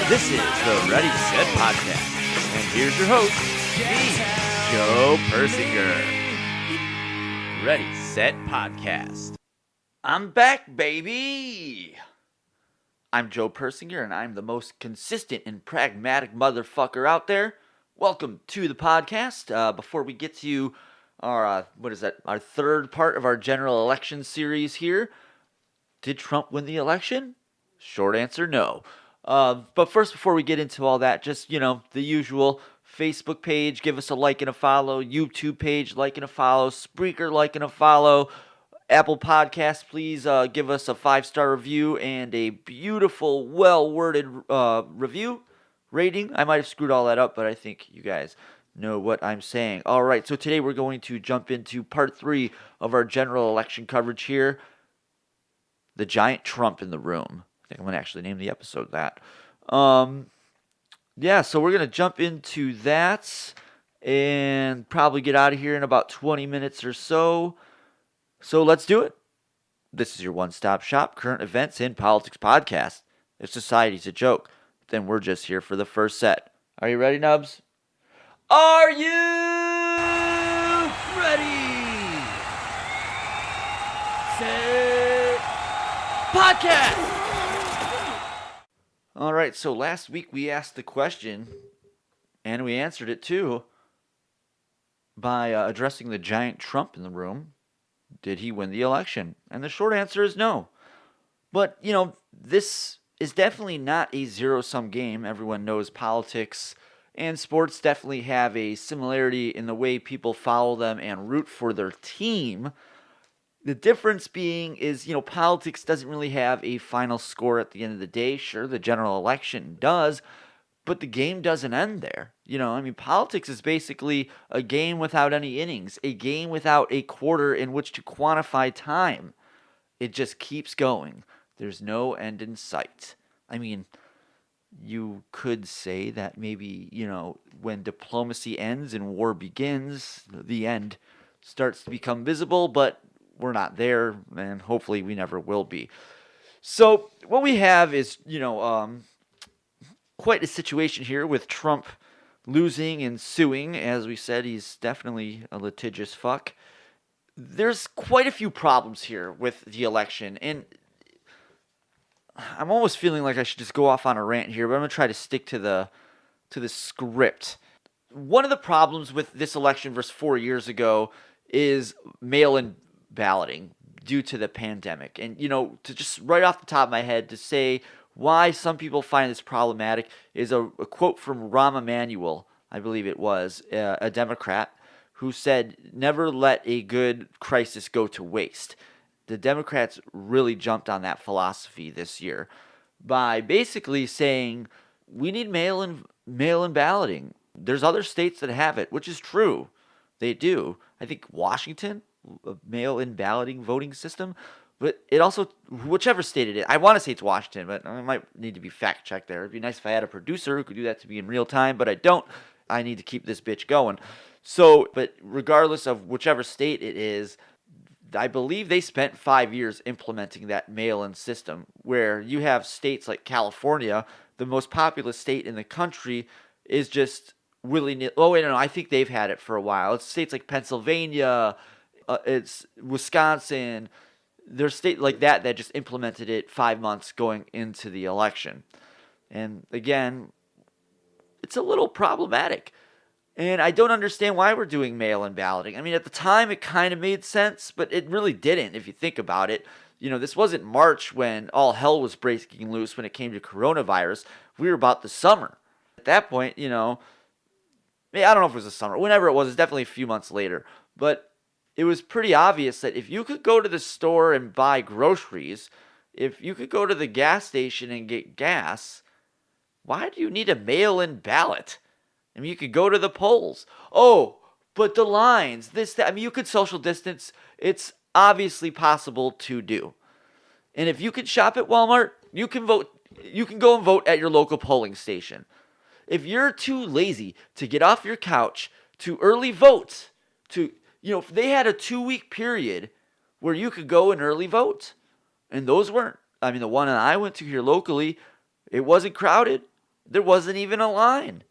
This is the Ready Set Podcast, and here's your host, me, Joe Persinger. Ready Set Podcast. I'm back, baby! I'm Joe Persinger, and I'm the most consistent and pragmatic motherfucker out there. Welcome to the podcast. Before we get to our, our third part of our general election series here, did Trump win the election? Short answer, no. But first, before we get into all that, just, the usual Facebook page, give us a like and a follow, YouTube page, like and a follow, Spreaker, like and a follow, Apple Podcasts, please give us a 5-star review and a beautiful, well-worded review rating. I might have screwed all that up, but I think you guys know what I'm saying. All right, so today we're going to jump into part 3 of our general election coverage here. The giant Trump in the room. I think I'm going to actually name the episode that. So we're going to jump into that and probably get out of here in about 20 minutes or so. So let's do it. This is your one-stop shop, current events and politics podcast. If society's a joke, then we're just here for the first set. Are you ready, Nubs? Are you ready? Set podcast! All right, so last week we asked the question, and we answered it too, by addressing the giant Trump in the room. Did he win the election? And the short answer is no. But, this is definitely not a zero-sum game. Everyone knows politics and sports definitely have a similarity in the way people follow them and root for their team. The difference being is, politics doesn't really have a final score at the end of the day. Sure, the general election does, but the game doesn't end there. Politics is basically a game without any innings, a game without a quarter in which to quantify time. It just keeps going. There's no end in sight. You could say that maybe, when diplomacy ends and war begins, the end starts to become visible, but we're not there, and hopefully we never will be. So what we have is, quite a situation here with Trump losing and suing. As we said, he's definitely a litigious fuck. There's quite a few problems here with the election, and I'm almost feeling like I should just go off on a rant here, but I'm going to try to stick to the script. One of the problems with this election versus 4 years ago is mail-in balloting due to the pandemic. And, to just right off the top of my head to say why some people find this problematic is a quote from Rahm Emanuel, I believe it was, a Democrat, who said, "Never let a good crisis go to waste." The Democrats really jumped on that philosophy this year by basically saying, we need mail-in balloting. There's other states that have it, which is true. They do. I think Washington, a mail-in balloting voting system, but it also, whichever state it is, I want to say it's Washington, but I might need to be fact-checked there. It'd be nice if I had a producer who could do that to me in real time, but I don't. I need to keep this bitch going. So, but regardless of whichever state it is, I believe they spent 5 years implementing that mail-in system, where you have states like California, the most populous state in the country, is just willy-nilly. Oh, wait, no, I think they've had it for a while. It's states like Pennsylvania, it's Wisconsin. There's states like that just implemented it 5 months going into the election. And again, it's a little problematic. And I don't understand why we're doing mail-in balloting. At the time, it kind of made sense, but it really didn't, if you think about it. This wasn't March when all hell was breaking loose when it came to coronavirus. We were about the summer. At that point, I don't know if it was the summer. Whenever it was, it's definitely a few months later. But it was pretty obvious that if you could go to the store and buy groceries, if you could go to the gas station and get gas, why do you need a mail-in ballot? You could go to the polls. Oh, but the lines, this, that. You could social distance. It's obviously possible to do. And if you can shop at Walmart, you can vote. You can go and vote at your local polling station. If you're too lazy to get off your couch to early vote, if they had a 2-week period where you could go and early vote, and those weren't. The one that I went to here locally, it wasn't crowded. There wasn't even a line.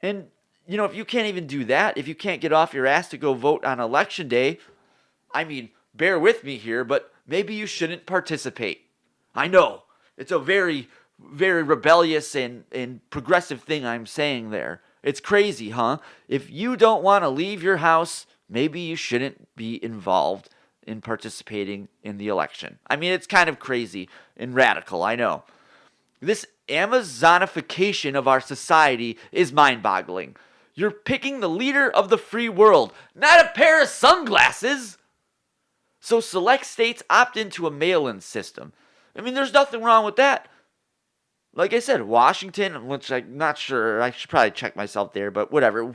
And, if you can't even do that, if you can't get off your ass to go vote on election day, I mean, bear with me here, but maybe you shouldn't participate. I know, it's a very, very rebellious and progressive thing I'm saying there. It's crazy, huh? If you don't want to leave your house, maybe you shouldn't be involved in participating in the election. I mean, it's kind of crazy and radical, I know. This Amazonification of our society is mind-boggling. You're picking the leader of the free world, not a pair of sunglasses. So select states opt into a mail-in system. I mean, there's nothing wrong with that. Like I said, Washington, which I'm not sure, I should probably check myself there, but whatever.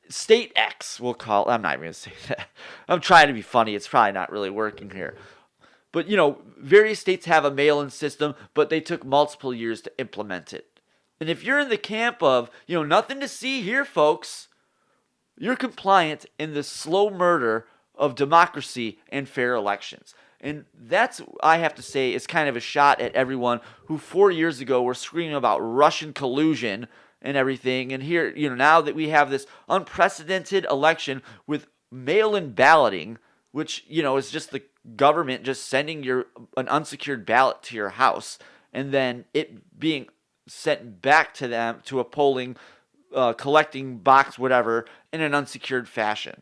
State X, we'll call it. I'm not even going to say that. I'm trying to be funny. It's probably not really working here. But, various states have a mail-in system, but they took multiple years to implement it. And if you're in the camp of, nothing to see here, folks, you're compliant in the slow murder of democracy and fair elections. And that's, I have to say, is kind of a shot at everyone who 4 years ago were screaming about Russian collusion and everything. And here, now that we have this unprecedented election with mail-in balloting, which, is just the government just sending an unsecured ballot to your house and then it being sent back to them to a polling, collecting box, whatever, in an unsecured fashion.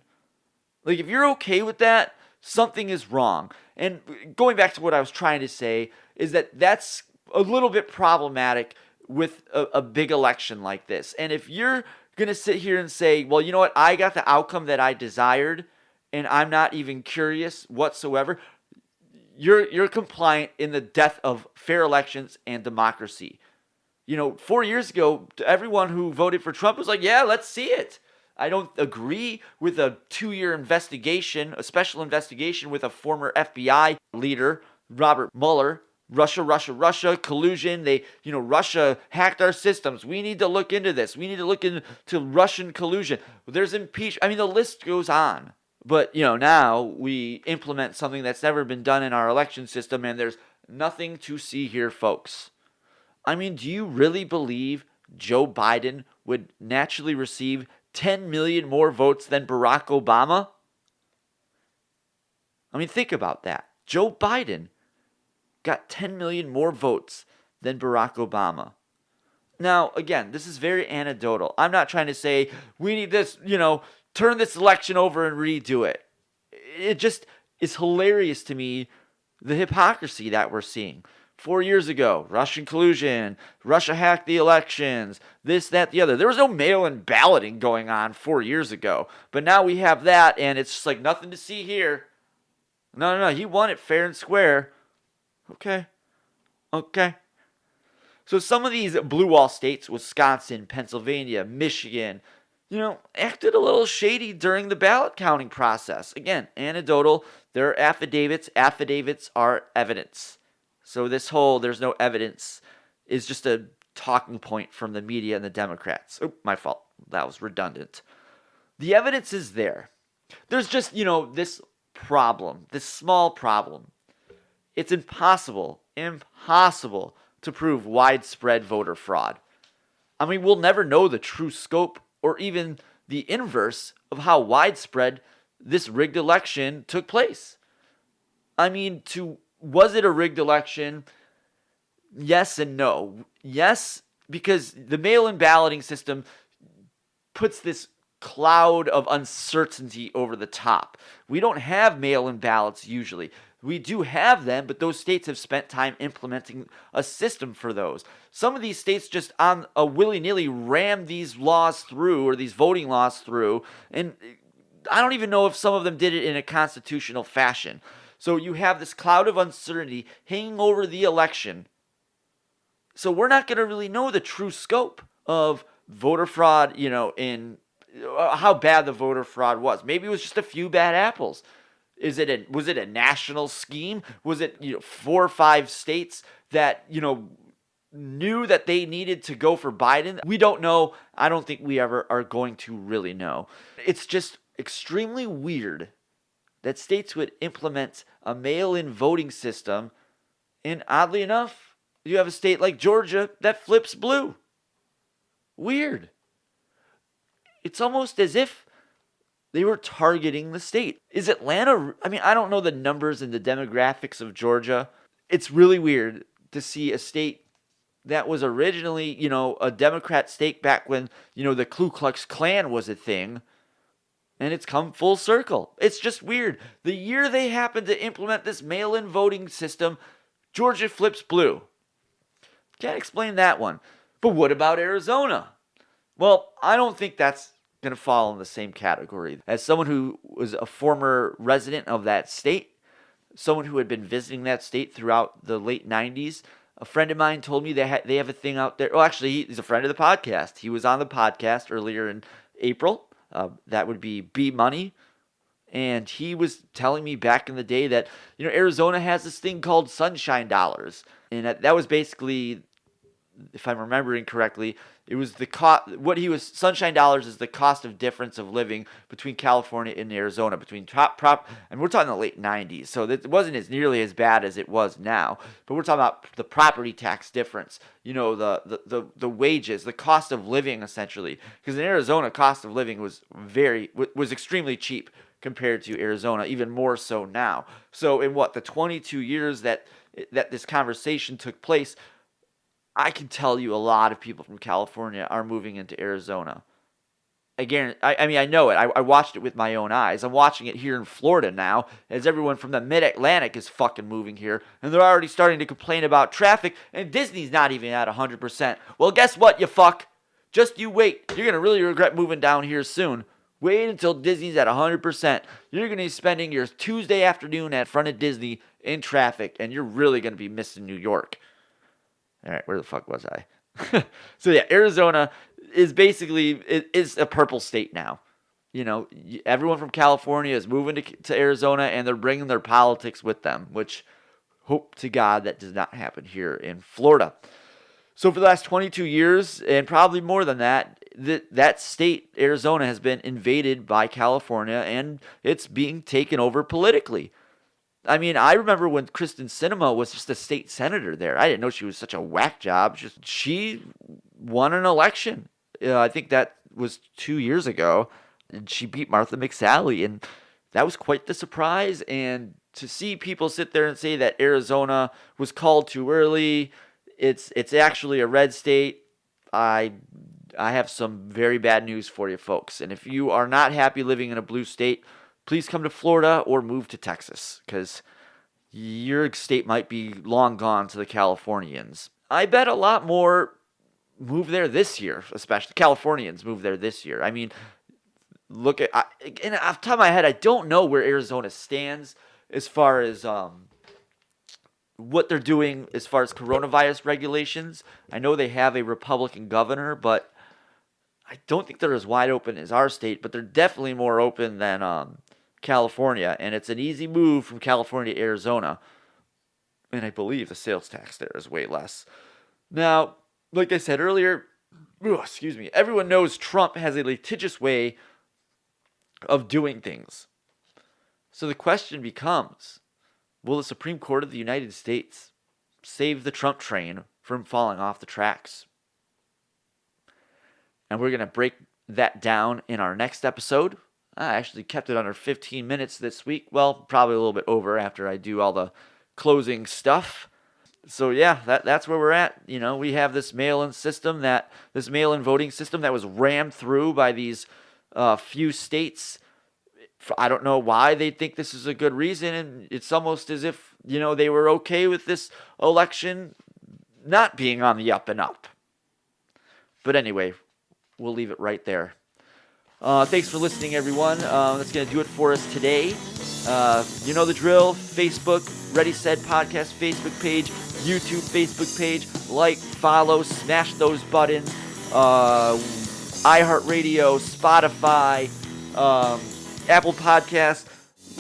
Like, if you're okay with that, something is wrong. And going back to what I was trying to say is that that's a little bit problematic with a big election like this. And if you're going to sit here and say, well, you know what, I got the outcome that I desired, and I'm not even curious whatsoever, you're compliant in the death of fair elections and democracy. 4 years ago, everyone who voted for Trump was like, yeah, let's see it. I don't agree with a 2-year investigation, a special investigation with a former FBI leader, Robert Mueller. Russia, collusion. Russia hacked our systems. We need to look into this. We need to look into Russian collusion. There's impeachment. I mean, the list goes on. But, now we implement something that's never been done in our election system, and there's nothing to see here, folks. I mean, do you really believe Joe Biden would naturally receive 10 million more votes than Barack Obama? I mean, think about that. Joe Biden got 10 million more votes than Barack Obama. Now, again, this is very anecdotal. I'm not trying to say we need this, turn this election over and redo it. It just is hilarious to me, the hypocrisy that we're seeing. 4 years ago, Russian collusion, Russia hacked the elections, this, that, the other. There was no mail-in balloting going on 4 years ago. But now we have that, and it's just like nothing to see here. No, he won it fair and square. Okay. So some of these blue wall states, Wisconsin, Pennsylvania, Michigan, acted a little shady during the ballot counting process. Again, anecdotal. There are affidavits. Affidavits are evidence. So this whole there's no evidence is just a talking point from the media and the Democrats. Oh, my fault. That was redundant. The evidence is there. There's just, this problem, this small problem. It's impossible to prove widespread voter fraud. I mean, we'll never know the true scope or even the inverse of how widespread this rigged election took place. I mean, was it a rigged election? Yes and no. Yes, because the mail-in balloting system puts this cloud of uncertainty over the top. We don't have mail-in ballots usually. We do have them, but those states have spent time implementing a system for those. Some of these states just on a willy-nilly ram these laws through, or these voting laws through, and I don't even know if some of them did it in a constitutional fashion. So you have this cloud of uncertainty hanging over the election. So we're not going to really know the true scope of voter fraud, in how bad the voter fraud was. Maybe it was just a few bad apples. Was it a national scheme? Was it 4 or 5 states that knew that they needed to go for Biden? We don't know. I don't think we ever are going to really know. It's just extremely weird that states would implement a mail-in voting system, and oddly enough, you have a state like Georgia that flips blue. Weird. It's almost as if they were targeting the state. Is Atlanta, I mean, I don't know the numbers and the demographics of Georgia. It's really weird to see a state that was originally, a Democrat state back when, the Ku Klux Klan was a thing. And it's come full circle. It's just weird. The year they happened to implement this mail-in voting system, Georgia flips blue. Can't explain that one. But what about Arizona? Well, I don't think that's going to fall in the same category. As someone who was a former resident of that state, someone who had been visiting that state throughout the late 90s, a friend of mine told me they have a thing out there. Well, actually, he's a friend of the podcast. He was on the podcast earlier in April. That would be B Money. And he was telling me back in the day that, Arizona has this thing called sunshine dollars. And that was basically, if I'm remembering correctly, it was the cost. Sunshine dollars is the cost of difference of living between California and Arizona, between and we're talking the late 90s. So it wasn't nearly as bad as it was now. But we're talking about the property tax difference, the wages, the cost of living essentially. Because in Arizona, cost of living was extremely cheap compared to Arizona, even more so now. So in the 22 years that this conversation took place, I can tell you a lot of people from California are moving into Arizona. Again, I know it. I watched it with my own eyes. I'm watching it here in Florida now, as everyone from the mid-Atlantic is fucking moving here, and they're already starting to complain about traffic, and Disney's not even at 100%. Well, guess what, you fuck? Just you wait. You're going to really regret moving down here soon. Wait until Disney's at 100%. You're going to be spending your Tuesday afternoon at front of Disney in traffic, and you're really going to be missing New York. All right, where the fuck was I? So yeah, Arizona is is a purple state now. Everyone from California is moving to Arizona, and they're bringing their politics with them, which hope to God that does not happen here in Florida. So for the last 22 years, and probably more than that, that state, Arizona, has been invaded by California, and it's being taken over politically. I mean, I remember when Kristen Sinema was just a state senator there. I didn't know she was such a whack job. She won an election. I think that was 2 years ago. And she beat Martha McSally, and that was quite the surprise. And to see people sit there and say that Arizona was called too early, it's actually a red state. I have some very bad news for you folks. And if you are not happy living in a blue state, please come to Florida or move to Texas, because your state might be long gone to the Californians. I bet a lot more move there this year, especially Californians move there this year. I mean, and off the top of my head, I don't know where Arizona stands as far as what they're doing as far as coronavirus regulations. I know they have a Republican governor, but I don't think they're as wide open as our state, but they're definitely more open than California, and it's an easy move from California to Arizona. And I believe the sales tax there is way less. Now, like I said earlier, everyone knows Trump has a litigious way of doing things. So the question becomes, will the Supreme Court of the United States save the Trump train from falling off the tracks? And we're going to break that down in our next episode. I actually kept it under 15 minutes this week. Well, probably a little bit over after I do all the closing stuff. So yeah, that's where we're at. We have this mail-in voting system that was rammed through by these few states. I don't know why they think this is a good reason, and it's almost as if, they were okay with this election not being on the up and up. But anyway, we'll leave it right there. Thanks for listening, everyone. That's going to do it for us today. You know the drill. Facebook, Ready Said Podcast Facebook page, YouTube Facebook page. Like, follow, smash those buttons. iHeartRadio, Spotify, Apple Podcasts.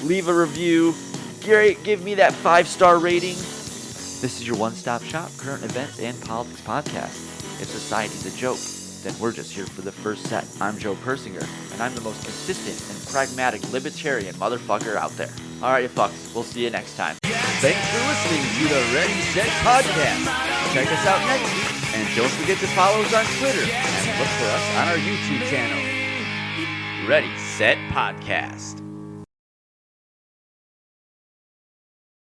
Leave a review. Give me that 5-star rating. This is your one-stop shop, current events and politics podcast. If society's a joke, then we're just here for the first set. I'm Joe Persinger, and I'm the most consistent and pragmatic libertarian motherfucker out there. All right, you fucks. We'll see you next time. Thanks for listening to the Ready Set Podcast. check us out next week. And don't forget to follow us on Twitter and look for us on our YouTube channel. Ready, Set, Podcast.